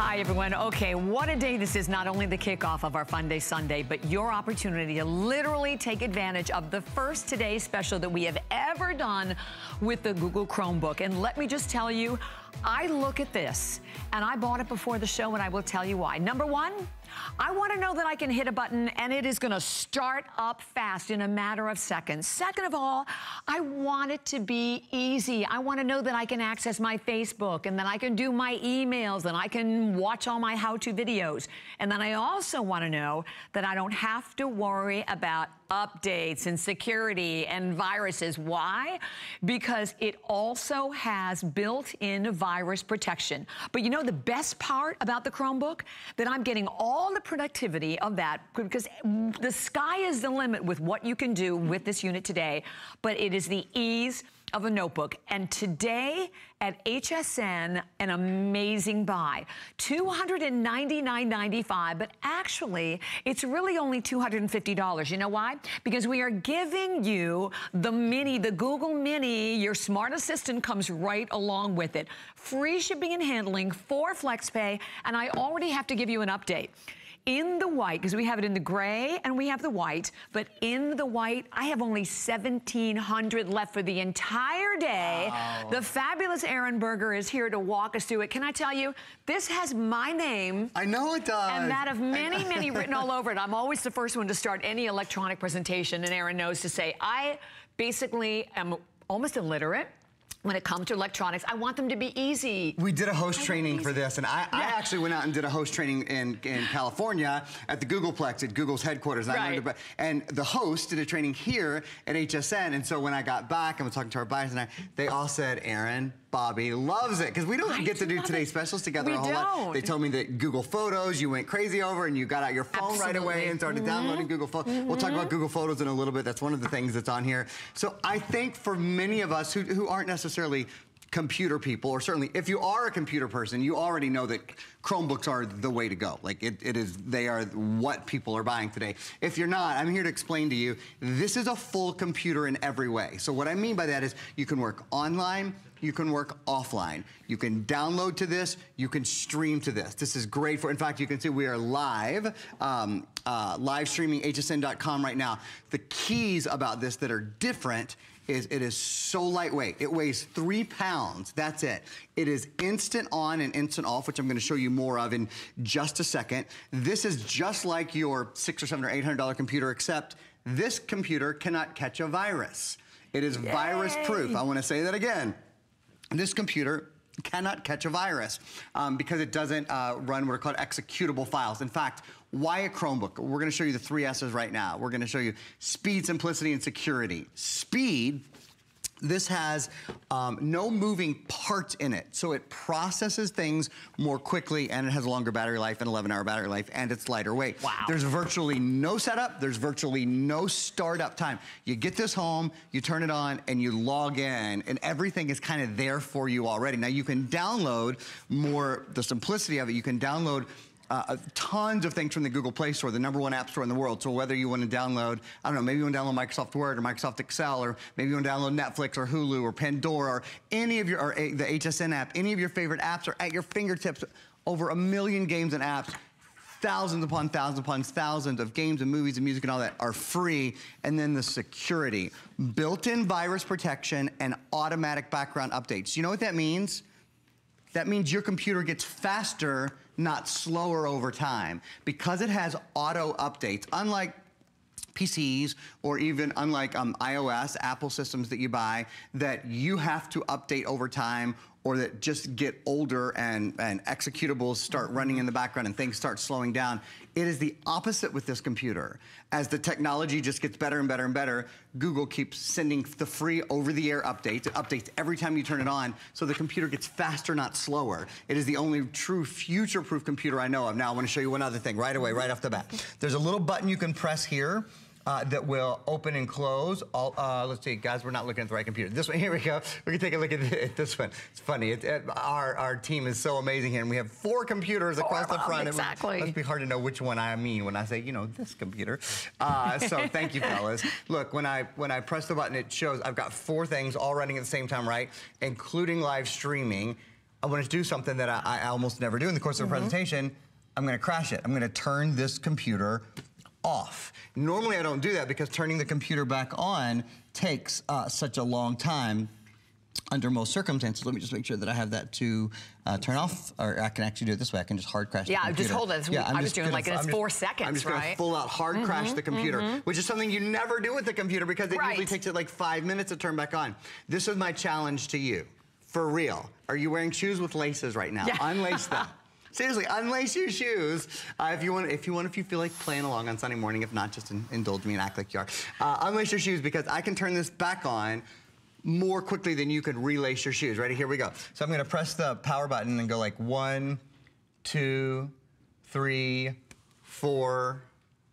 Hi, everyone. Okay, what a day this is. Not only the kickoff of our Fun Day Sunday, but your opportunity to literally take advantage of the first Today special that we have ever done with the Google Chromebook. And let me just tell you, I look at this, and I bought it before the show, and I will tell you why. Number one, I want to know that I can hit a button and it is going to start up fast in a matter of seconds. Second of all, I want it to be easy. I want to know that I can access my Facebook and that I can do my emails and I can watch all my how-to videos. And then I also want to know that I don't have to worry about updates and security and viruses. Why? Because it also has built-in virus protection. But you know the best part about the Chromebook? That I'm getting all the productivity of that, because the sky is the limit with what you can do with this unit today, but it is the ease of a notebook. And today at HSN, an amazing buy. $299.95, but actually, it's really only $250. You know why? Because we are giving you the Mini, the Google Mini. Your smart assistant comes right along with it. Free shipping and handling for FlexPay, and I already have to give you an update. In the white, because we have it in the gray and we have the white, but in the white, I have only 1,700 left for the entire day. Wow. The fabulous Aaron Berger is here to walk us through it. Can I tell you, this has my name. I know it does. And that of many, many written all over it. I'm always the first one to start any electronic presentation, and Aaron knows to say, I basically am almost illiterate when it comes to electronics. I want them to be easy. We did a host training for this, and I actually went out and did a host training in California at the Googleplex, at Google's headquarters. And, right. And the host did a training here at HSN, and so when I got back, I was talking to our buyers, and they all said, Aaron, Bobby loves it, because we don't get to do today's specials together a whole lot. They told me that Google Photos, you went crazy over, and you got out your phone right away and started downloading Google Photos. We'll talk about Google Photos in a little bit. That's one of the things that's on here. So I think for many of us who aren't necessarily computer people, or certainly if you are a computer person, you already know that Chromebooks are the way to go. Like they are what people are buying today. If you're not, I'm here to explain to you, this is a full computer in every way. So what I mean by that is you can work online, you can work offline. You can download to this, you can stream to this. This is great for, in fact, you can see we are live, live streaming hsn.com right now. The keys about this that are different is it is so lightweight. It weighs 3 pounds, that's it. It is instant on and instant off, which I'm gonna show you more of in just a second. This is just like your $600 or $700 or $800 computer, except this computer cannot catch a virus. It is virus proof. I wanna say that again. This computer cannot catch a virus because it doesn't run what are called executable files. In fact, why a Chromebook? We're gonna show you the 3 S's right now. We're gonna show you speed, simplicity, and security. Speed, this has no moving parts in it, so it processes things more quickly, and it has a longer battery life, an 11-hour battery life, and it's lighter weight. Wow. There's virtually no setup, there's virtually no startup time. You get this home, you turn it on, and you log in, and everything is kind of there for you already. Now you can download more, the simplicity of it, you can download tons of things from the Google Play Store, the #1 app store in the world. So whether you want to download, I don't know, maybe you want to download Microsoft Word or Microsoft Excel, or maybe you want to download Netflix or Hulu or Pandora or any of your, or the HSN app, any of your favorite apps are at your fingertips. Over 1 million games and apps, thousands upon thousands of games and movies and music and all that are free. And then the security, built-in virus protection and automatic background updates. You know what that means? That means your computer gets faster, not slower over time. Because it has auto updates, unlike PCs, or even unlike iOS, Apple systems that you buy, that you have to update over time, or that just get older and executables start running in the background and things start slowing down. It is the opposite with this computer. As the technology just gets better and better and better, Google keeps sending the free over-the-air updates. It updates every time you turn it on, so the computer gets faster, not slower. It is the only true future-proof computer I know of. Now I want to show you one other thing right away, right off the bat. There's a little button you can press here that will open and close. Let's see, guys, we're not looking at the right computer. This one, here we go. We can take a look at this one. It's funny. Our team is so amazing here, and we have 4 computers across the front. Exactly. It must be hard to know which one I mean when I say, you know, this computer. So thank you, fellas. Look, when I press the button, it shows I've got 4 things all running at the same time, right? Including live streaming. I want to do something that I almost never do in the course of a presentation. I'm going to crash it. I'm going to turn this computer off. Normally I don't do that because turning the computer back on takes such a long time under most circumstances. Let me just make sure that I have that to turn off, or I can actually do it this way. I can just hard crash the computer. Just hold it. I was doing like in 4 seconds, I'm just going to full out hard crash the computer, which is something you never do with the computer because it usually takes it like 5 minutes to turn back on. This is my challenge to you. For real. Are you wearing shoes with laces right now? Unlace them. Seriously, unlace your shoes if you feel like playing along on Sunday morning. If not, just indulge me and act like you are. Unlace your shoes because I can turn this back on more quickly than you could relace your shoes. Ready? Here we go. So I'm going to press the power button and go like 1, 2, 3, 4,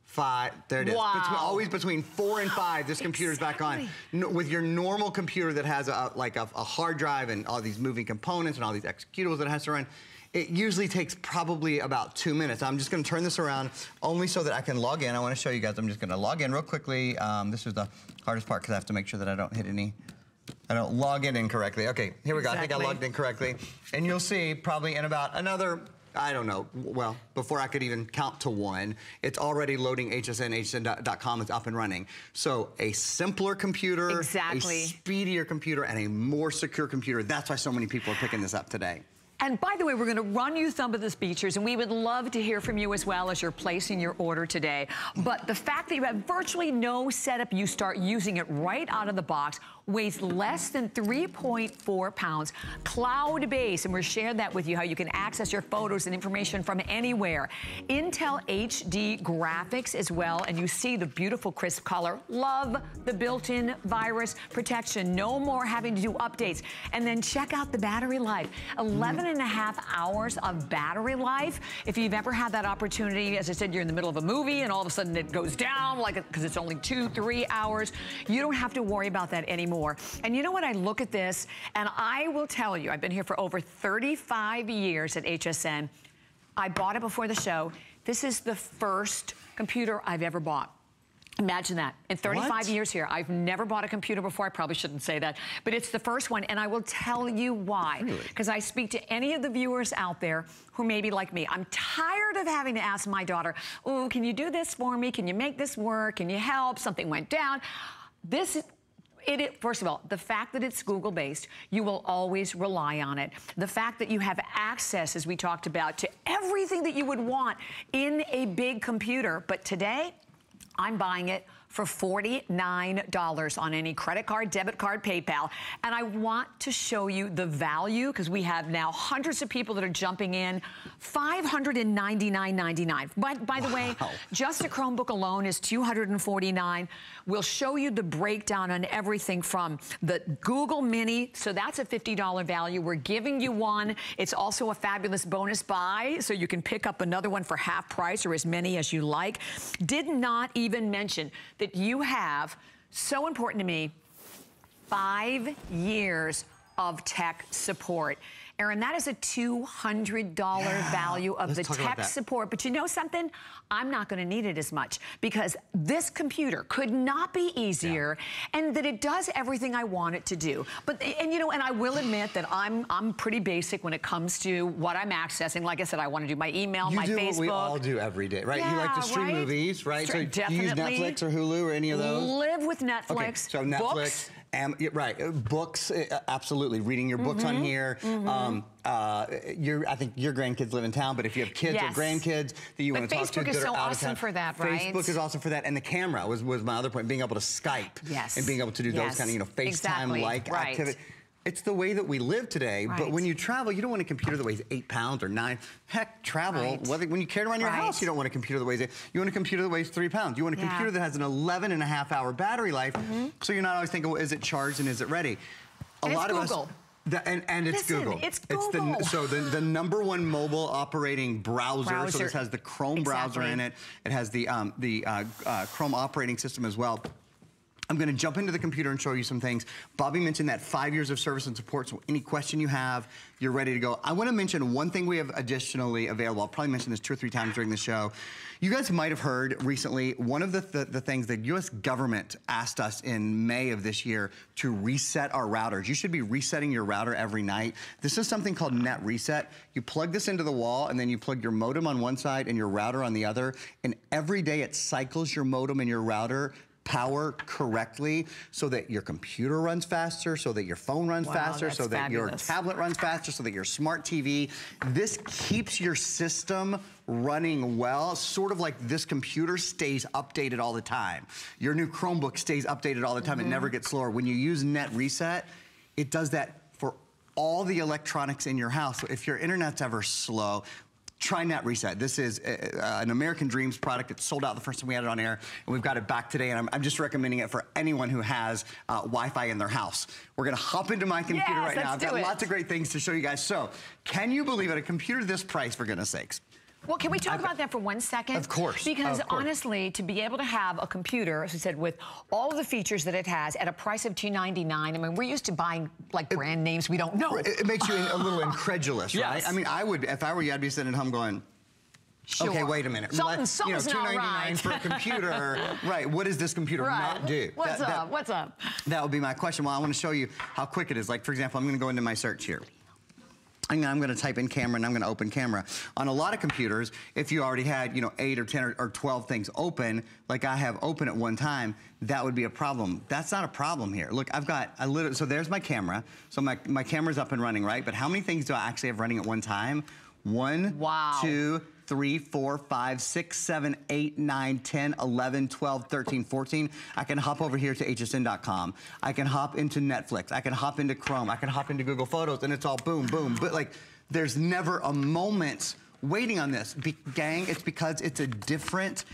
5. There it is. Always between 4 and 5, this computer's back on. With your normal computer that has a hard drive and all these moving components and all these executables that it has to run, it usually takes probably about 2 minutes. I'm just going to turn this around only so that I can log in. I want to show you guys. I'm just going to log in real quickly. This is the hardest part because I have to make sure that I don't hit any. I don't log in incorrectly. Okay, here we go. I think I logged in correctly. And you'll see probably in about another, I don't know, well, before I could even count to 1, it's already loading hsn.com. It's up and running. So a simpler computer, a speedier computer, and a more secure computer. That's why so many people are picking this up today. And by the way, we're going to run you some of the features, and we would love to hear from you as well as you're placing your order today. But the fact that you have virtually no setup, you start using it right out of the box, weighs less than 3.4 pounds, cloud-based, and we're sharing that with you, how you can access your photos and information from anywhere. Intel HD graphics as well, and you see the beautiful crisp color. Love the built-in virus protection. No more having to do updates. And then check out the battery life. 11.5 hours of battery life. If you've ever had that opportunity, as I said, you're in the middle of a movie and all of a sudden it goes down, because it's only 2-3 hours, you don't have to worry about that anymore. And you know what? I look at this, and I will tell you, I've been here for over 35 years at HSN. I bought it before the show. This is the first computer I've ever bought. Imagine that. In 35 years here, I've never bought a computer before. I probably shouldn't say that, but it's the first one, and I will tell you why. Because I speak to any of the viewers out there who may be like me. I'm tired of having to ask my daughter, oh, can you do this for me? Can you make this work? Can you help? Something went down. First of all, the fact that it's Google-based, you will always rely on it. The fact that you have access, as we talked about, to everything that you would want in a big computer. But today, I'm buying it for $49 on any credit card, debit card, PayPal. And I want to show you the value, because we have now hundreds of people that are jumping in. $599.99. By the way, just a Chromebook alone is $249. We'll show you the breakdown on everything from the Google Mini, so that's a $50 value. We're giving you one. It's also a fabulous bonus buy, so you can pick up another one for half price or as many as you like. Did not even mention that you have, so important to me, 5 years of tech support. Aaron, that is a $200 value of the tech support. But you know something? I'm not going to need it as much, because this computer could not be easier, and that it does everything I want it to do. But, and you know, and I will admit that I'm pretty basic when it comes to what I'm accessing. Like I said, I want to do my email, my Facebook. You do what we all do every day, right? You like to stream movies, right? So do you use Netflix or Hulu or any of those? Live with Netflix. Okay, so Netflix. Books. Books, absolutely. Reading your books on here. I think your grandkids live in town, but if you have kids or grandkids that you want to talk to that are out of town. Facebook is so awesome for that, right? Facebook is awesome for that, and the camera was my other point, being able to Skype and being able to do those kind of, FaceTime-like activity. It's the way that we live today, but when you travel, you don't want a computer that weighs 8 pounds or 9. Heck, travel, when you carry around your house, you don't want a computer that weighs 8. You want a computer that weighs 3 pounds. You want a computer that has an 11.5 hour battery life, so you're not always thinking, well, is it charged and is it ready? A lot of us, and it's Google. It's Google. So the #1 mobile operating browser. So this has the Chrome browser in it. It has the Chrome operating system as well. I'm gonna jump into the computer and show you some things. Bobby mentioned that 5 years of service and support, so any question you have, you're ready to go. I wanna mention one thing we have additionally available. I'll probably mention this 2 or 3 times during the show. You guys might have heard recently, one of the things the US government asked us in May of this year to reset our routers. You should be resetting your router every night. This is something called Net Reset. You plug this into the wall and then you plug your modem on one side and your router on the other, and every day it cycles your modem and your router power correctly so that your computer runs faster, so that your phone runs faster, so that your tablet runs faster, so that your smart TV. This keeps your system running well, sort of like this computer stays updated all the time. Your new Chromebook stays updated all the time. It never gets slower. When you use Net Reset, it does that for all the electronics in your house. So if your internet's ever slow, try Net Reset. This is an American Dreams product. It's sold out the first time we had it on air, and we've got it back today, and I'm just recommending it for anyone who has Wi-Fi in their house. We're gonna hop into my computer right now. I've got lots of great things to show you guys. So, can you believe it? A computer this price, for goodness sakes. Well, can we talk about that for 1 second? Of course. Because honestly, to be able to have a computer, as I said, with all of the features that it has at a price of $299, I mean, we're used to buying like brand names we don't know. It makes you a little incredulous, right? Yes. I mean, I would, if I were you, I'd be sitting at home going, sure. Okay, wait a minute. Something's you know, $299 right. for a computer. Right, what does this computer not do? What's up? What's up? That would be my question. Well, I want to show you how quick it is. Like, for example, I'm going to go into my search here. And I'm going to type in camera, and I'm going to open camera. On a lot of computers, if you already had, 8 or 10 or 12 things open, like I have open at one time, that would be a problem. That's not a problem here. Look, so there's my camera. So my camera's up and running, right? But how many things do I actually have running at one time? 1, 2, 3, 4, 5, 6, 7, 8, 9, 10, 11, 12, 13, 14. I can hop over here to hsn.com. I can hop into Netflix. I can hop into Chrome. I can hop into Google Photos, and it's all boom, boom. But like, there's never a moment waiting on this. Gang, it's because it's a different,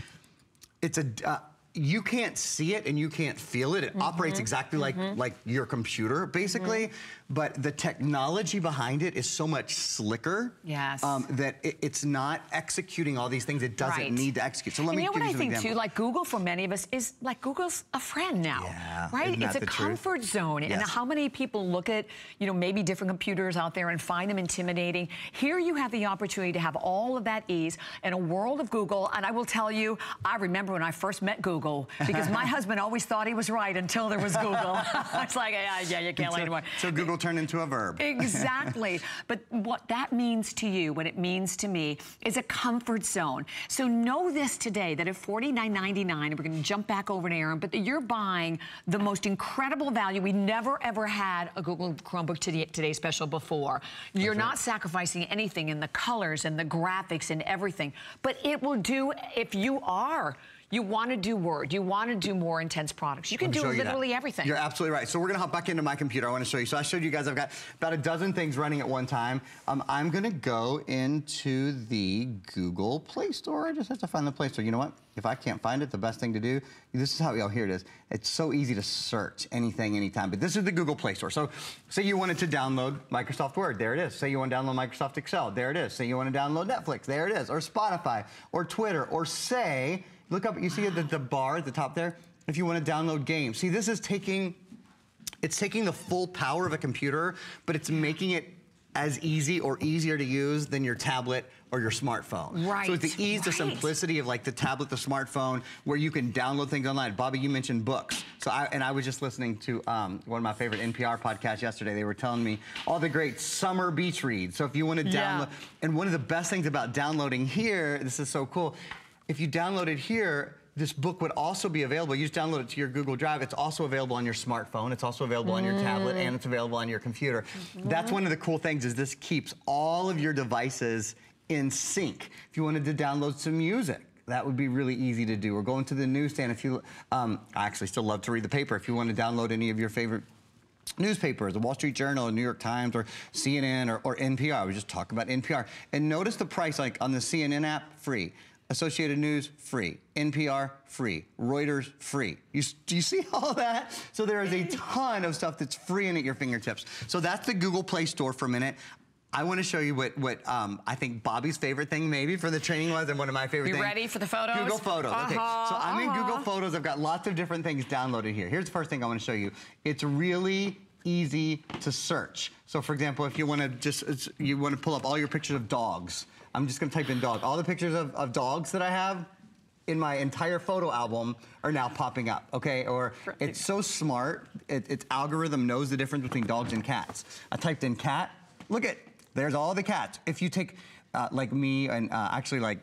you can't see it and you can't feel it. It operates exactly like your computer, basically. But the technology behind it is so much slicker that it's not executing all these things it doesn't need to execute. So let me give you some examples. You know what I think too, like Google for many of us is like Google's a friend now, right? It's a comfort zone. And how many people look at, maybe different computers out there and find them intimidating. Here you have the opportunity to have all of that ease in a world of Google. And I will tell you, I remember when I first met Google, because my husband always thought he was right until there was Google. It's like, yeah, you can't lie anymore. So Google turned into a verb. Exactly. But what that means to you, what it means to me, is a comfort zone. So know this today, that at $49.99, we're going to jump back over to Aaron, but that you're buying the most incredible value. We never, ever had a Google Chromebook Today special before. You're not sacrificing anything in the colors and the graphics and everything. But it will do, if you want to do Word, you want to do more intense products. You can do literally everything. You're absolutely right. So we're going to hop back into my computer. I want to show you. So I showed you guys I've got about a dozen things running at one time. I'm going to go into the Google Play Store. I just have to find the Play Store. You know what? If I can't find it, the best thing to do, this is how, here it is. It's so easy to search anything, anytime. But this is the Google Play Store. So say you wanted to download Microsoft Word. There it is. Say you want to download Microsoft Excel. There it is. Say you want to download Netflix. There it is. Or Spotify. Or Twitter. Or say... Look up, you see the bar at the top there? If you want to download games. See, this is taking the full power of a computer, but it's making it as easy or easier to use than your tablet or your smartphone. Right. So it's the ease, the simplicity of like the tablet, the smartphone, where you can download things online. Bobby, you mentioned books. So I was just listening to one of my favorite NPR podcasts yesterday. They were telling me all the great summer beach reads. So if you want to download, and one of the best things about downloading here, this is so cool, if you download it here, this book would also be available. You just download it to your Google Drive. It's also available on your smartphone. It's also available on your tablet, and it's available on your computer. That's one of the cool things, is this keeps all of your devices in sync. If you wanted to download some music, that would be really easy to do. Or go into the newsstand. If you, I actually still love to read the paper. If you want to download any of your favorite newspapers, the Wall Street Journal, the New York Times, or CNN, or NPR. We just talk about NPR. And notice the price, like on the CNN app, free. Associated News, free. NPR, free. Reuters, free. Do you see all that? So there is a ton of stuff that's free and at your fingertips. So that's the Google Play Store for a minute. I want to show you what I think Bobby's favorite thing maybe for the training was, and one of my favorite things. You ready for the photos? Google Photos. Okay, so I'm in Google Photos. I've got lots of different things downloaded here. Here's the first thing I want to show you. It's really easy to search. So for example, if you want to pull up all your pictures of dogs, I'm just going to type in dog. All the pictures of dogs that I have in my entire photo album are now popping up, okay? Or it's so smart, its algorithm knows the difference between dogs and cats. I typed in cat, look at, there's all the cats. If you take, like me and actually like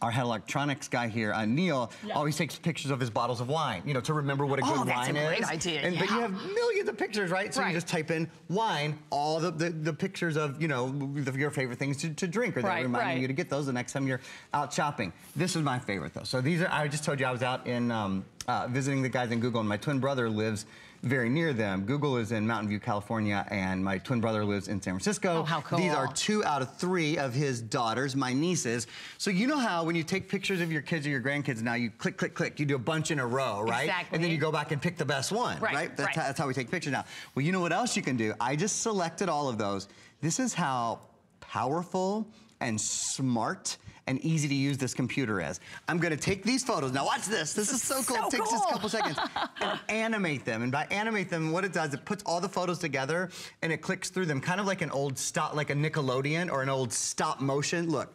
our head electronics guy here, Neil, always takes pictures of his bottles of wine, you know, to remember what a good wine is. Oh, that's a great idea, But you have millions of pictures, right? So you just type in wine, all the pictures of, you know, your favorite things to drink, or that remind you to get those the next time you're out shopping. This is my favorite, though. So these are, I just told you I was out in visiting the guys in Google, and my twin brother lives very near them. Google is in Mountain View, California, and my twin brother lives in San Francisco. Oh, how cool. These are 2 out of 3 of his daughters, my nieces. So you know how when you take pictures of your kids or your grandkids now, you click, click, click, you do a bunch in a row, right? Exactly. And then you go back and pick the best one, right? That's how we take pictures now. Well, you know what else you can do? I just selected all of those. This is how powerful and smart and easy to use this computer is. I'm gonna take these photos. Now watch this. This is so cool. It takes just a couple seconds. And animate them. And by animate them, what it does, it puts all the photos together and it clicks through them, kind of like an old like a Nickelodeon or an old stop motion. Look.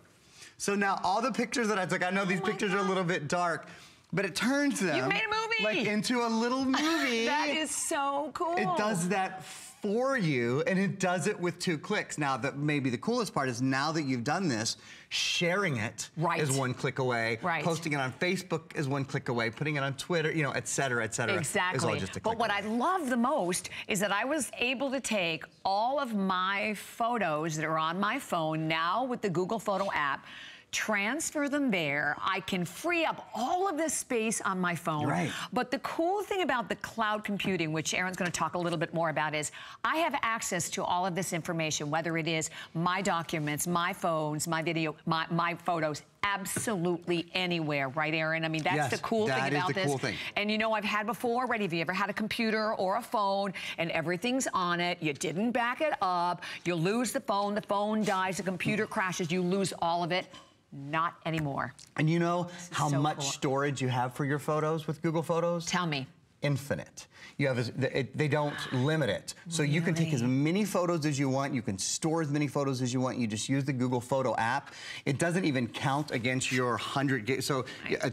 So now all the pictures that I took, I know these pictures are a little bit dark, but it turns them you made a movie. Like into a little movie. That is so cool. It does that for you, and it does it with 2 clicks. Now, maybe the coolest part is now that you've done this, sharing it is 1 click away. Posting it on Facebook is 1 click away. Putting it on Twitter, you know, et cetera, is all just a click But what I love the most is that I was able to take all of my photos that are on my phone now with the Google Photo app, transfer them there. I can free up all of this space on my phone. But the cool thing about the cloud computing, which Aaron's going to talk a little bit more about, is I have access to all of this information, whether it is my documents, my phones, my video, my photos, absolutely anywhere, right, Aaron? I mean, that's the cool thing about this. And you know, I've had before already, if you ever had a computer or a phone and everything's on it, you didn't back it up, you lose the phone dies, the computer crashes, you lose all of it. Not anymore. And you know how much storage you have for your photos with Google Photos? Tell me. Infinite. You have they don't limit it. So you can take as many photos as you want. You can store as many photos as you want. You just use the Google Photo app. It doesn't even count against your 100 gig. So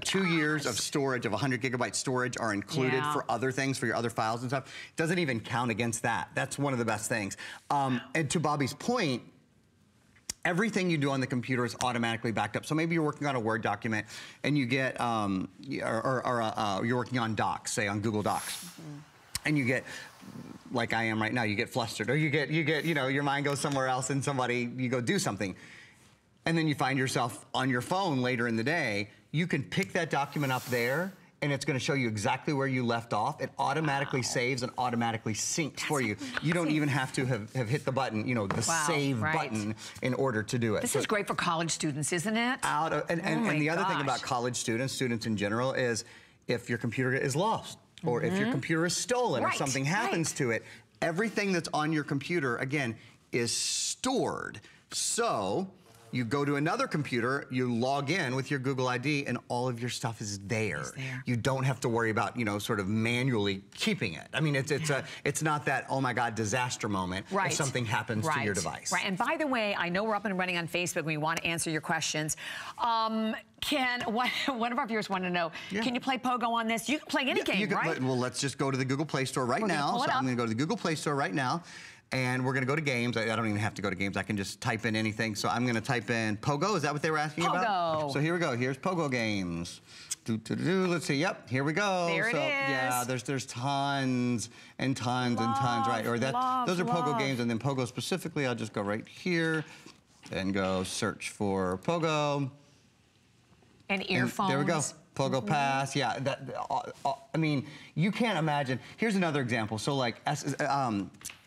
2 years of storage of 100 gigabyte storage are included for other things, for your other files and stuff. It doesn't even count against that. That's one of the best things. And to Bobby's point, everything you do on the computer is automatically backed up. So maybe you're working on a Word document and you get, you're working on Docs, say on Google Docs, and you get, like I am right now, you get flustered, or you get, you know, your mind goes somewhere else and you go do something. And then you find yourself on your phone later in the day, you can pick that document up there and it's going to show you exactly where you left off. It automatically saves and automatically syncs for you. You don't even have to have hit the button, you know, the save button in order to do it. This is great for college students, isn't it? And the other thing about college students in general, is if your computer is lost, or if your computer is stolen, or something happens to it, everything that's on your computer, again, is stored. So you go to another computer, you log in with your Google ID, and all of your stuff is there. You don't have to worry about, you know, sort of manually keeping it. I mean, it's not that, oh my God, disaster moment if something happens to your device. And by the way, I know we're up and running on Facebook. We want to answer your questions. One of our viewers wanted to know, can you play Pogo on this? You can play any game, right? Well, let's just go to the Google Play Store right now. So I'm going to go to the Google Play Store right now. And we're going to go to games. I don't even have to go to games. I can just type in anything. So I'm going to type in Pogo. Is that what they were asking about? So here we go. Here's Pogo games. Let's see. Yep, here we go. There it is. Yeah, there's tons and tons and tons, right? Or those are Pogo games. And then Pogo specifically, I'll just go right here and go search for Pogo. And earphones. There we go. Pogo Pass, I mean, you can't imagine. Here's another example. So like,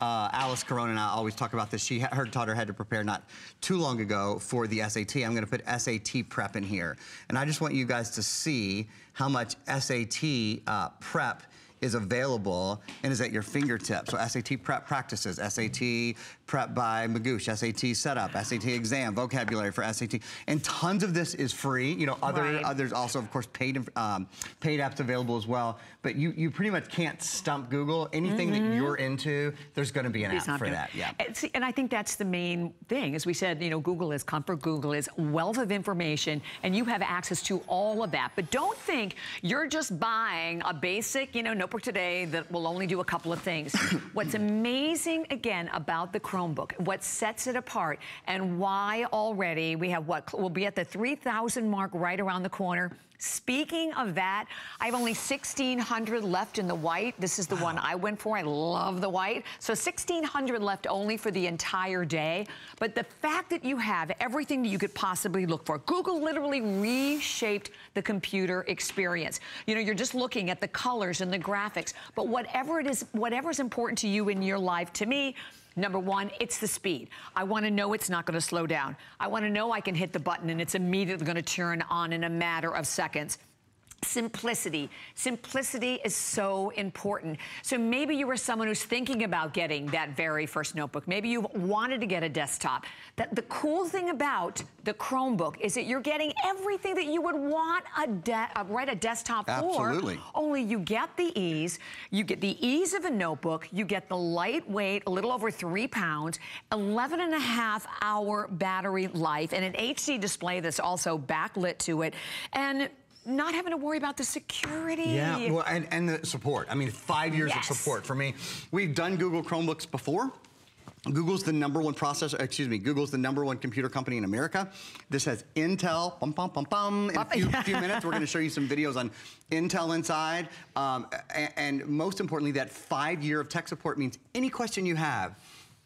Alice Corona and I always talk about this. Her daughter had to prepare not too long ago for the SAT. I'm gonna put SAT prep in here. And I just want you guys to see how much SAT prep is available and is at your fingertips. So SAT prep practices, SAT Prep by Magoosh, SAT setup, SAT exam, vocabulary for SAT, and tons of this is free. You know, others also, of course, paid apps available as well. But you pretty much can't stump Google. Anything that you're into, there's going to be an app for that. Yeah. And I think that's the main thing. As we said, you know, Google is comfort. Google is wealth of information, and you have access to all of that. But don't think you're just buying a basic, you know, notebook today that will only do a couple of things. What's amazing, again, about the Chromebook, what sets it apart, and why already we have what will be at the 3,000 mark right around the corner. Speaking of that, I have only 1,600 left in the white. This is the one I went for. I love the white. So 1,600 left only for the entire day. But the fact that you have everything that you could possibly look for, Google literally reshaped the computer experience. You know, you're just looking at the colors and the graphics. But whatever it is, whatever's important to you in your life, to me, number one, it's the speed. I want to know it's not going to slow down. I want to know I can hit the button and it's immediately going to turn on in a matter of seconds. Simplicity. Simplicity is so important. So maybe you were someone who's thinking about getting that very first notebook. Maybe you wanted to get a desktop. The cool thing about the Chromebook is that you're getting everything that you would want write a desktop for. Absolutely. Only you get the ease. You get the ease of a notebook. You get the lightweight, a little over 3 pounds, 11.5-hour battery life, and an HD display that's also backlit to it. And not having to worry about the security. Yeah, well, and the support. I mean, 5 years of support for me. We've done Google Chromebooks before. Google's the #1 processor, excuse me, Google's the #1 computer company in America. This has Intel, In a few minutes, we're gonna show you some videos on Intel inside. And most importantly, that 5 year of tech support means any question you have,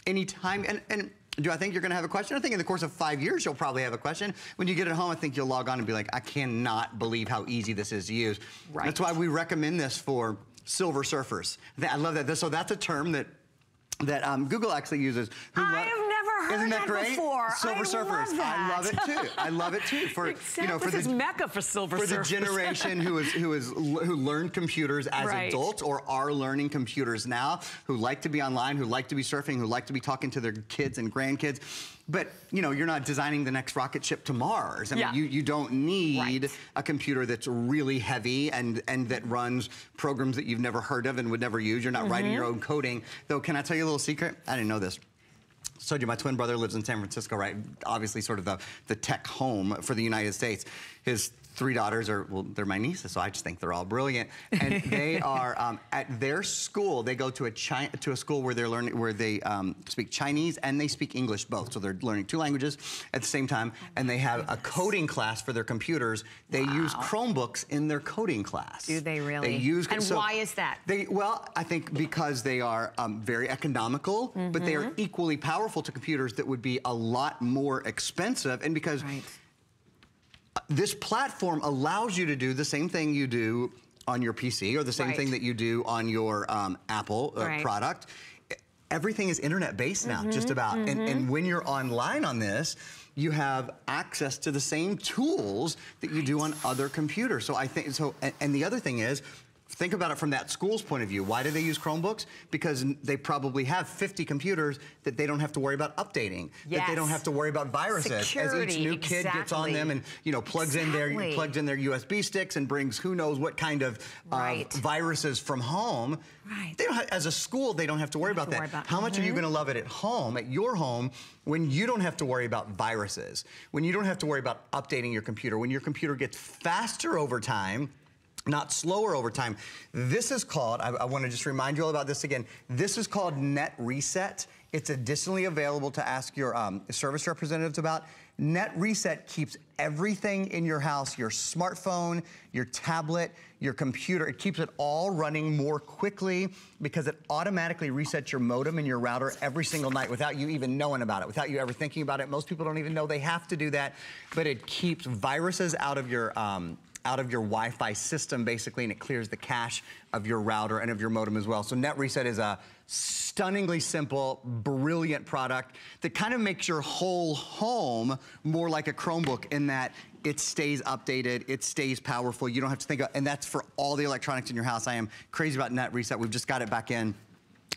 anytime, and do I think you're gonna have a question? I think in the course of 5 years, you'll probably have a question. When you get it home, I think you'll log on and be like, I cannot believe how easy this is to use. Right. That's why we recommend this for silver surfers. I love that. So that's a term that Google actually uses. I have never heard that before. Silver surfers. I love it too. I love it too. For exactly. You know, for this is Mecca for silver surfers. For the generation who learned computers as adults or are learning computers now, who like to be online, who like to be surfing, who like to be talking to their kids and grandkids. But, you know, you're not designing the next rocket ship to Mars. I mean, you don't need a computer that's really heavy and that runs programs that you've never heard of and would never use. You're not writing your own coding. Though, can I tell you a little secret? I didn't know this. I told you my twin brother lives in San Francisco, right? Obviously sort of the tech home for the United States. His 3 daughters are, well, they're my nieces, so I just think they're all brilliant. And they are, at their school, they go to a school where they're learning, where they speak Chinese and they speak English both. So they're learning 2 languages at the same time. And they have a coding class for their computers. They use Chromebooks in their coding class. Do they really? They use, and why is that? Well, I think because they are very economical, but they are equally powerful to computers that would be a lot more expensive. And because this platform allows you to do the same thing you do on your PC or the same thing that you do on your Apple product. Everything is internet-based now, just about. And when you're online on this, you have access to the same tools that you do on other computers. So I think, and the other thing is, think about it from that school's point of view. Why do they use Chromebooks? Because they probably have 50 computers that they don't have to worry about updating, that they don't have to worry about viruses. Security, as each new kid gets on them and, you know, plugs in their USB sticks and brings who knows what kind of viruses from home. They don't as a school, they don't have to worry about that. How much are you going to love it at home, at your home, when you don't have to worry about viruses, when you don't have to worry about updating your computer, when your computer gets faster over time, not slower over time. This is called, I want to just remind you all about this again, this is called Net Reset. It's additionally available to ask your service representatives about. Net Reset keeps everything in your house, your smartphone, your tablet, your computer, it keeps it all running more quickly because it automatically resets your modem and your router every single night without you even knowing about it, without you ever thinking about it. Most people don't even know they have to do that, but it keeps viruses out of your Wi-Fi system, basically, and it clears the cache of your router and of your modem as well. So Net Reset is a stunningly simple, brilliant product that kind of makes your whole home more like a Chromebook in that it stays updated, it stays powerful. You don't have to think and that's for all the electronics in your house. I am crazy about Net Reset. We've just got it back in.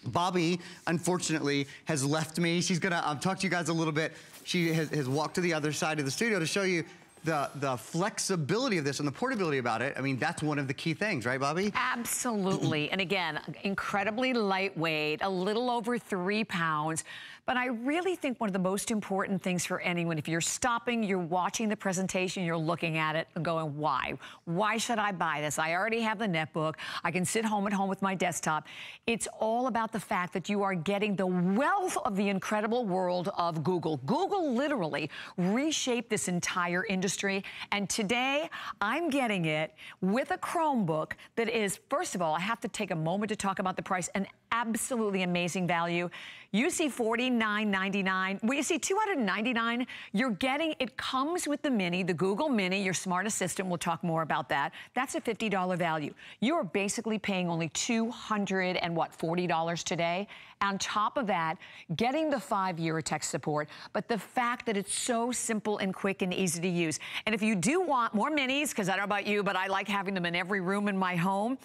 Bobby, unfortunately, has left me. She's gonna talk to you guys a little bit. She has walked to the other side of the studio to show you the flexibility of this and the portability about it. I mean, that's one of the key things, right, Bobby? Absolutely. And again, incredibly lightweight, a little over 3 pounds. But I really think one of the most important things for anyone, if you're stopping, you're watching the presentation, you're looking at it and going, why? Why should I buy this? I already have the netbook. I can sit home at home with my desktop. It's all about the fact that you are getting the wealth of the incredible world of Google. Google literally reshaped this entire industry. And today, I'm getting it with a Chromebook that is, first of all, I have to take a moment to talk about the price, an absolutely amazing value. You see $49.99. Well, you see $299. You're getting, it comes with the Mini, the Google Mini, your smart assistant. We'll talk more about that. That's a $50 value. You're basically paying only $240 today. On top of that, getting the 5-year tech support, but the fact that it's so simple and quick and easy to use. And if you do want more Minis, because I don't know about you, but I like having them in every room in my home,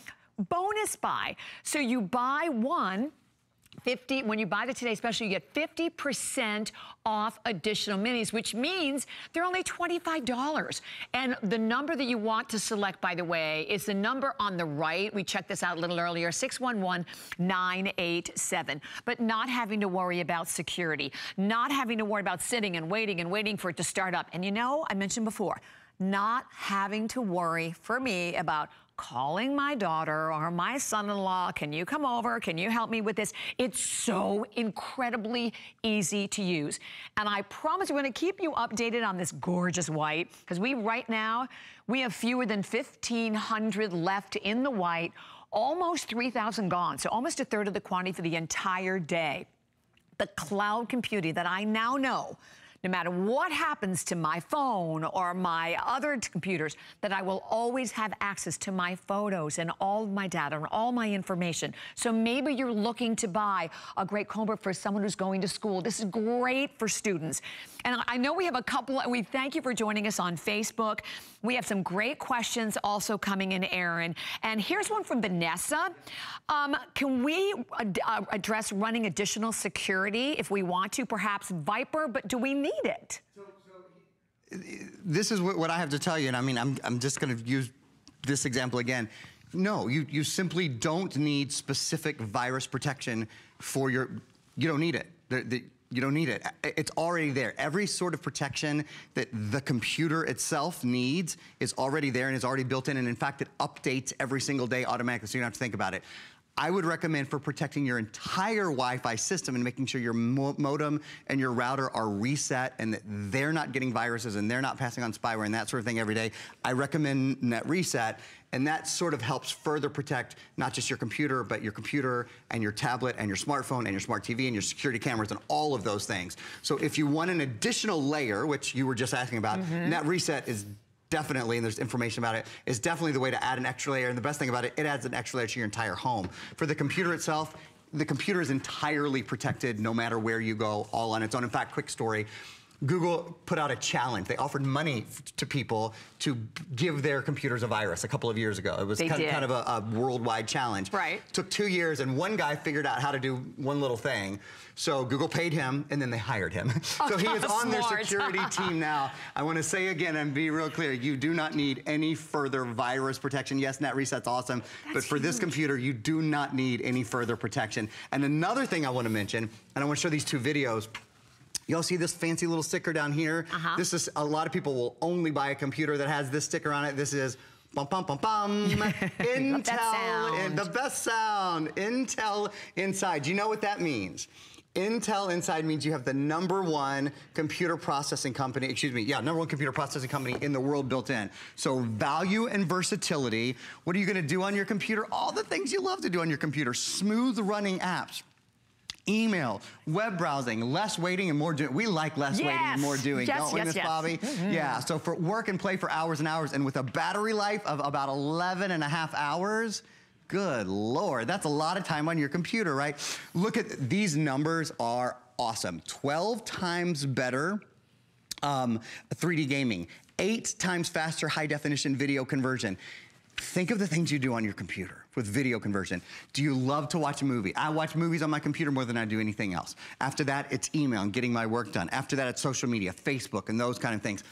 bonus buy. So you buy one, when you buy the Today Special, you get 50% off additional Minis, which means they're only $25. And the number that you want to select, by the way, is the number on the right. We checked this out a little earlier, 611987. But not having to worry about security, not having to worry about sitting and waiting for it to start up. And you know, I mentioned before, not having to worry for me about calling my daughter or my son-in-law, can you come over? Can you help me with this? It's so incredibly easy to use. And I promise we're going to keep you updated on this gorgeous white, because right now, we have fewer than 1,500 left in the white, almost 3,000 gone, so almost a third of the quantity for the entire day. The cloud computing that I now know, no matter what happens to my phone or my other computers, that I will always have access to my photos and all of my data and all my information. So maybe you're looking to buy a great Chromebook for someone who's going to school. This is great for students. And I know we have a couple, and we thank you for joining us on Facebook. We have some great questions also coming in, Aaron. And here's one from Vanessa. Can we address running additional security if we want to, perhaps Viper, but do we need it? This is what I have to tell you, and I mean, I'm just going to use this example again. No, you simply don't need specific virus protection for you don't need it. You don't need it. It's already there. Every sort of protection that the computer itself needs is already there and is already built in. And in fact, it updates every single day automatically, so you don't have to think about it. I would recommend for protecting your entire Wi-Fi system and making sure your modem and your router are reset and that they're not getting viruses and they're not passing on spyware and that sort of thing every day. I recommend Net Reset, and that sort of helps further protect not just your computer, but your computer and your tablet and your smartphone and your smart TV and your security cameras and all of those things. So if you want an additional layer, which you were just asking about, Net Reset is definitely, and there's information about it, is definitely the way to add an extra layer. And the best thing about it, it adds an extra layer to your entire home. For the computer itself, the computer is entirely protected no matter where you go, all on its own. In fact, quick story, Google put out a challenge. They offered money to people to give their computers a virus a couple of years ago. It was kind of a worldwide challenge. Right. Took 2 years, and one guy figured out how to do one little thing. So Google paid him, and then they hired him. So he is on their security team now. I want to say again and be real clear, you do not need any further virus protection. Yes, Net Reset's awesome, but for this computer, you do not need any further protection. And another thing I want to mention, and I want to show these 2 videos. Y'all see this fancy little sticker down here? This is, a lot of people will only buy a computer that has this sticker on it. This is bum, bum, bum, bum. Intel, and the best sound. Intel Inside. Do you know what that means? Intel Inside means you have the #1 computer processing company, #1 computer processing company in the world built in. So value and versatility. What are you gonna do on your computer? All the things you love to do on your computer. Smooth running apps. Email, web browsing, less waiting and more doing. We like less waiting and more doing, don't we, Miss Bobby? Yeah, so for work and play for hours and hours, and with a battery life of about 11.5 hours, good Lord, that's a lot of time on your computer, right? Look at, these numbers are awesome. 12 times better 3D gaming, 8 times faster high definition video conversion, Think of the things you do on your computer with video conversion. Do you love to watch a movie? I watch movies on my computer more than I do anything else. After that, it's email and getting my work done. After that, it's social media, Facebook, and those kind of things.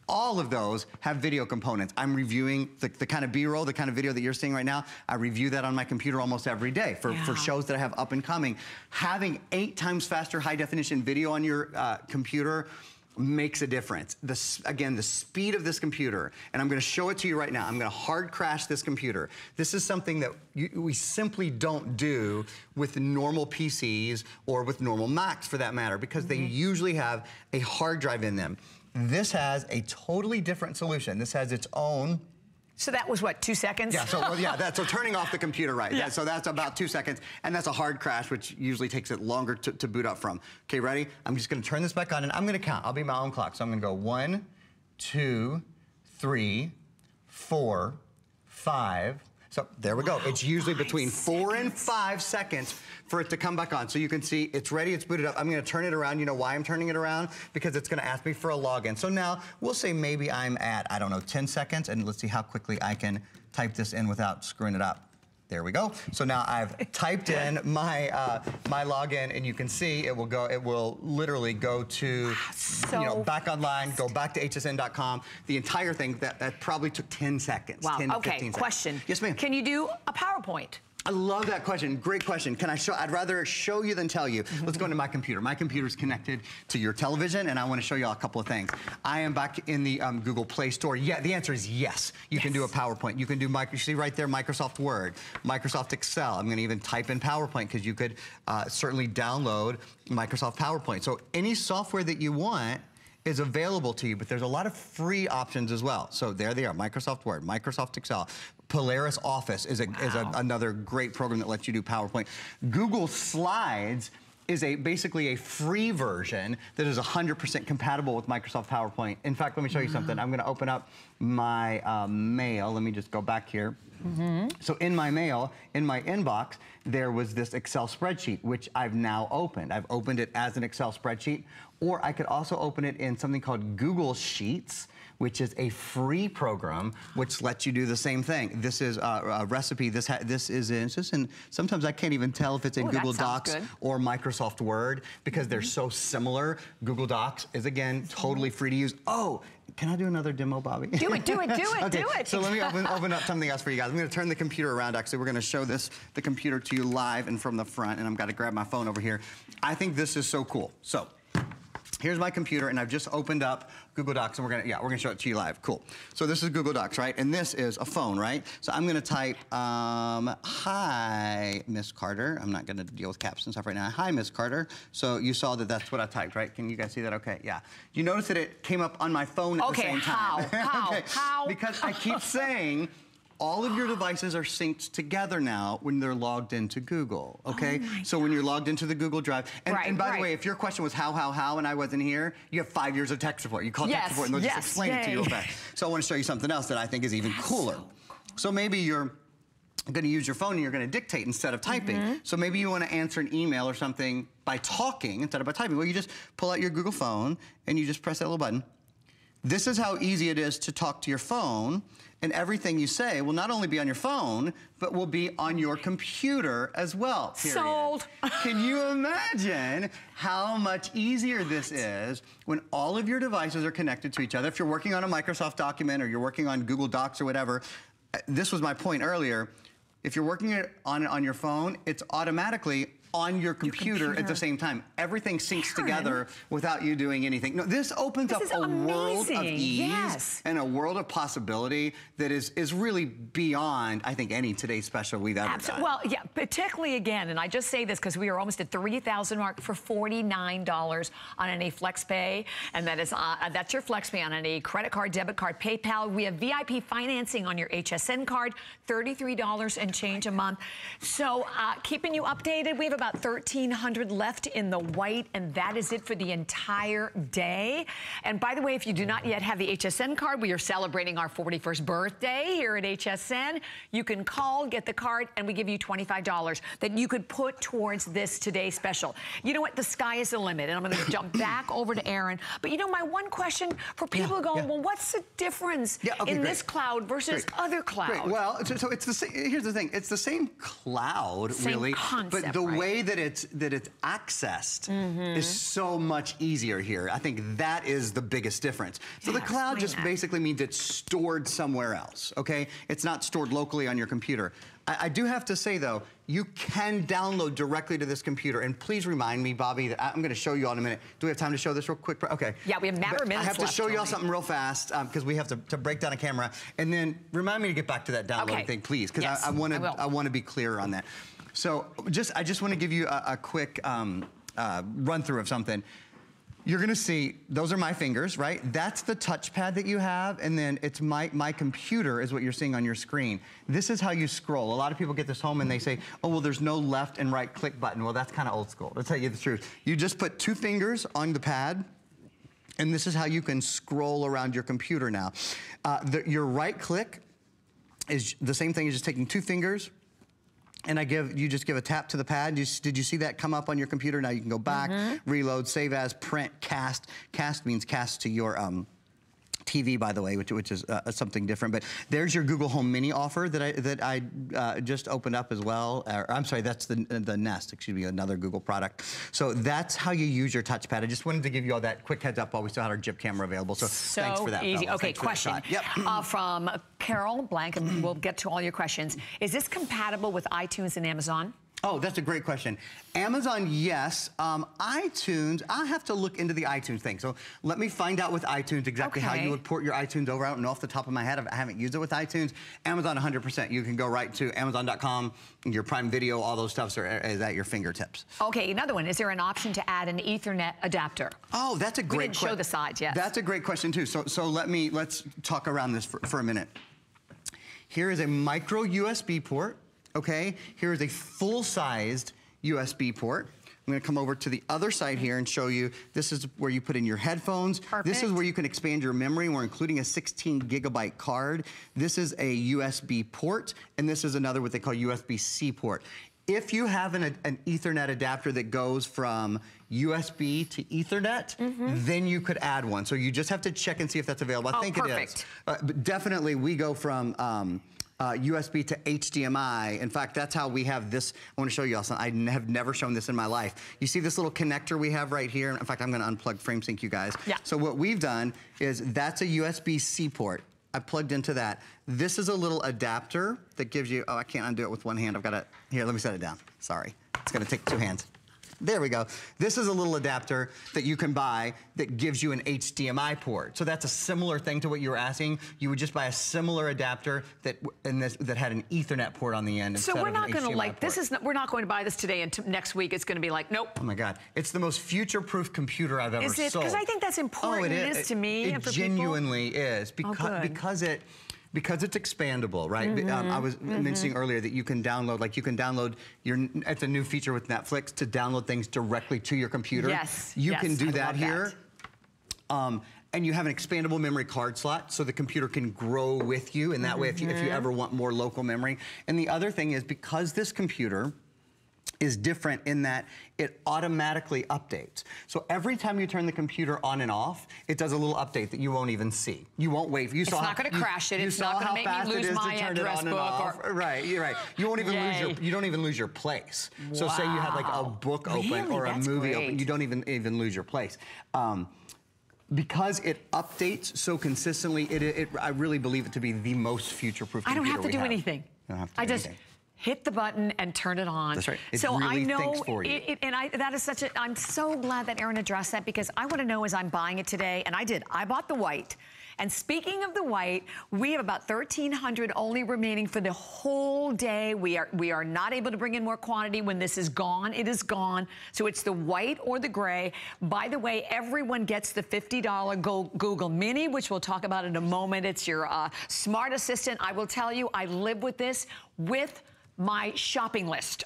All of those have video components. I'm reviewing the kind of B-roll, the kind of video that you're seeing right now. I review that on my computer almost every day for shows that I have up and coming. Having 8 times faster high definition video on your computer makes a difference. Again, the speed of this computer, and I'm gonna show it to you right now. I'm gonna hard crash this computer. This is something that we simply don't do with normal PCs or with normal Macs for that matter, because they usually have a hard drive in them. This has a totally different solution. This has its own. So that was what, 2 seconds? Yeah, so turning off the computer, right? Yeah. So that's about 2 seconds, and that's a hard crash, which usually takes it longer to boot up from. Okay, ready? I'm just gonna turn this back on, and I'm gonna count. I'll be my own clock. So I'm gonna go 1, 2, 3, 4, 5. So there we go. It's usually between 4 and 5 seconds for it to come back on. So you can see it's ready, it's booted up. I'm gonna turn it around. You know why I'm turning it around? Because it's gonna ask me for a login. So now we'll say maybe I'm at, I don't know, 10 seconds, and let's see how quickly I can type this in without screwing it up. There we go. So now I've typed in my my login, and you can see it will literally go to, back online, go back to hsn.com. The entire thing, that probably took 10 seconds. Wow, 10 to 15 okay, seconds. question. Yes, ma'am. Can you do a PowerPoint? I love that question. Great question. Can I show? I'd rather show you than tell you. Let's go into my computer. My computer is connected to your television, and I want to show you all a couple of things. I am back in the Google Play Store. Yeah, the answer is yes. You can do a PowerPoint. You can do, you see right there, Microsoft Word, Microsoft Excel. I'm going to even type in PowerPoint because you could certainly download Microsoft PowerPoint. So any software that you want is available to you, but there's a lot of free options as well. So there they are, Microsoft Word, Microsoft Excel. Polaris Office is another great program that lets you do PowerPoint. Google Slides is basically a free version that is 100% compatible with Microsoft PowerPoint. In fact, let me show you something. I'm gonna open up my mail. Let me just go back here. So in my mail, in my inbox, there was this Excel spreadsheet, which I've now opened. I've opened it as an Excel spreadsheet, or I could also open it in something called Google Sheets, which is a free program which lets you do the same thing. This is a recipe. This is in, sometimes I can't even tell if it's in Google Docs or Microsoft Word because they're so similar. Google Docs is, again, totally free to use. Oh, can I do another demo, Bobby? Do it, do it, do it, okay, do it. So let me open up something else for you guys. I'm gonna turn the computer around. Actually, we're gonna show the computer to you live and from the front, and I've got to grab my phone over here. I think this is so cool. So here's my computer, and I've just opened up Google Docs, and we're gonna show it to you live. Cool. So this is Google Docs, right? And this is a phone, right? So I'm gonna type, hi, Miss Carter. I'm not gonna deal with caps and stuff right now. Hi, Miss Carter. So you saw that that's what I typed, right? Can you guys see that? Okay, yeah. You notice that it came up on my phone at the same time. How? Because I keep saying, all of your devices are synced together now when they're logged into Google, okay? So when you're logged into the Google Drive, and by the way, if your question was how, and I wasn't here, you have 5 years of tech support. You call tech support and they'll just explain it to you real fast. So I want to show you something else that I think is even cooler. So maybe you're gonna use your phone and you're gonna dictate instead of typing. So maybe you wanna answer an email or something by talking instead of by typing. Well, you just pull out your Google phone and you just press that little button. This is how easy it is to talk to your phone, and everything you say will not only be on your phone, but will be on your computer as well, period. Sold. Can you imagine how much easier this is when all of your devices are connected to each other? If you're working on a Microsoft document or you're working on Google Docs or whatever, this was my point earlier. If you're working on your phone, it's automatically on your computer at the same time. Everything syncs together without you doing anything. No, this opens up a world of ease and a world of possibility that is really beyond, I think, any Today's Special we've ever done. Well, yeah, particularly again, and I just say this because we are almost at 3,000 mark for $49 on any FlexPay, and that is that's your FlexPay on any credit card, debit card, PayPal. We have VIP financing on your HSN card, $33 and change a month. So keeping you updated, we have about 1,300 left in the white, and that is it for the entire day. And by the way, if you do not yet have the HSN card, we are celebrating our 41st birthday here at HSN. You can call, get the card, and we give you $25 that you could put towards this today's special. You know what? The sky is the limit, and I'm going to jump back over to Aaron. But you know, my one question for people going, well, what's the difference in this cloud versus other clouds? Great. Well, so it's the same. Here's the thing: it's the same cloud, really, concept, but the way that it's accessed is so much easier here. I think that is the biggest difference. So the cloud just basically means it's stored somewhere else. Okay, it's not stored locally on your computer. I do have to say, though, you can download directly to this computer. And please remind me, Bobby, that I'm going to show you all in a minute. Do we have time to show this real quick? Okay. Yeah, we have a matter of minutes left. I have to show you all something real fast because we have to break down a camera. And then remind me to get back to that downloading thing, please, because I want to be clear on that. So I just want to give you a quick run through of something. You're gonna see, those are my fingers, right? That's the touchpad that you have, and then it's my computer is what you're seeing on your screen. This is how you scroll. A lot of people get this home and they say, oh, well, there's no left and right click button. Well, that's kind of old school. I'll tell you the truth. You just put 2 fingers on the pad, and this is how you can scroll around your computer now. Your right click is the same thing as just taking 2 fingers, and you just give a tap to the pad. Did you see that come up on your computer? Now you can go back, reload, save as, print, cast. Cast means cast to your TV, by the way, which is something different. But there's your Google Home Mini offer that I just opened up as well. I'm sorry, that's the Nest, excuse me, another Google product. So that's how you use your touchpad. I just wanted to give you all that quick heads up while we still had our Jib camera available. So thanks for that. Easy. Fellas. Okay, question from Carol Blank, and we'll get to all your questions. Is this compatible with iTunes and Amazon? Oh, that's a great question. Amazon, yes. iTunes, I have to look into the iTunes thing. So let me find out with iTunes exactly how you would port your iTunes over. I don't know off the top of my head. I haven't used it with iTunes. Amazon, 100%. You can go right to Amazon.com. Your Prime Video, all those stuffs is at your fingertips. Okay, another one. Is there an option to add an Ethernet adapter? Oh, that's a great question. We didn't show the sides, yes. That's a great question, too. So let's talk around this for a minute. Here is a micro USB port. Okay, here is a full-sized USB port. I'm gonna come over to the other side here and show you, this is where you put in your headphones. Perfect. This is where you can expand your memory. We're including a 16-gigabyte card. This is a USB port, and this is another what they call USB-C port. If you have an Ethernet adapter that goes from USB to Ethernet, then you could add one. So you just have to check and see if that's available. I think it is. But definitely, we go from USB to HDMI. In fact, that's how we have this. I want to show you all something. I have never shown this in my life. You see this little connector we have right here? In fact, I'm going to unplug FrameSync, you guys. Yeah. So what we've done is that's a USB-C port. I plugged into that. This is a little adapter that gives you, oh, I can't undo it with one hand. I've got to, here, let me set it down. Sorry. It's going to take 2 hands. There we go. This is a little adapter that you can buy that gives you an HDMI port. So that's a similar thing to what you were asking. You would just buy a similar adapter that had an Ethernet port on the end. So we're not going to like this is we're not going to buy this today and next week it's going to be like nope. Oh my God, it's the most future-proof computer I've ever sold. Is it? Because I think that's important. Oh, it is to me. It genuinely is because it's expandable, right? I was mentioning earlier that you can download, it's a new feature with Netflix to download things directly to your computer. Yes. You can do that here. And you have an expandable memory card slot so the computer can grow with you. And that way, if you ever want more local memory. And the other thing is because this computer is different in that it automatically updates. So every time you turn the computer on and off, it does a little update that you won't even see. You won't wait. It's not going to crash it. It's not going to make me lose my address book. Right, you're right. You won't even you don't even lose your place. Wow. So say you have like a book open or a movie open, you don't even lose your place. Because it updates so consistently, I really believe it to be the most future-proof computer we have. I don't have to do anything. You don't have to do anything. Hit the button and turn it on. That's right. So really I know, thinks for you. that is such a, I'm so glad that Aaron addressed that because I want to know as I'm buying it today, and I did, I bought the white. And speaking of the white, we have about 1,300 only remaining for the whole day. We are not able to bring in more quantity. When this is gone, it is gone. So it's the white or the gray. By the way, everyone gets the $50 Google Mini, which we'll talk about in a moment. It's your smart assistant. I will tell you, I live with this with my shopping list.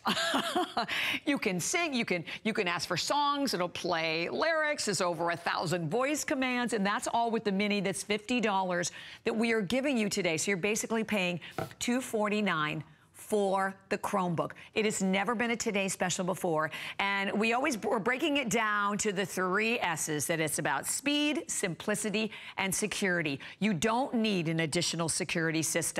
You can sing, you can ask for songs, it'll play lyrics, there's over 1,000 voice commands, and that's all with the mini that's $50 that we are giving you today. So you're basically paying $249 for the Chromebook. It has never been a Today Special before, and we're breaking it down to the 3 S's, that it's about speed, simplicity, and security. You don't need an additional security system.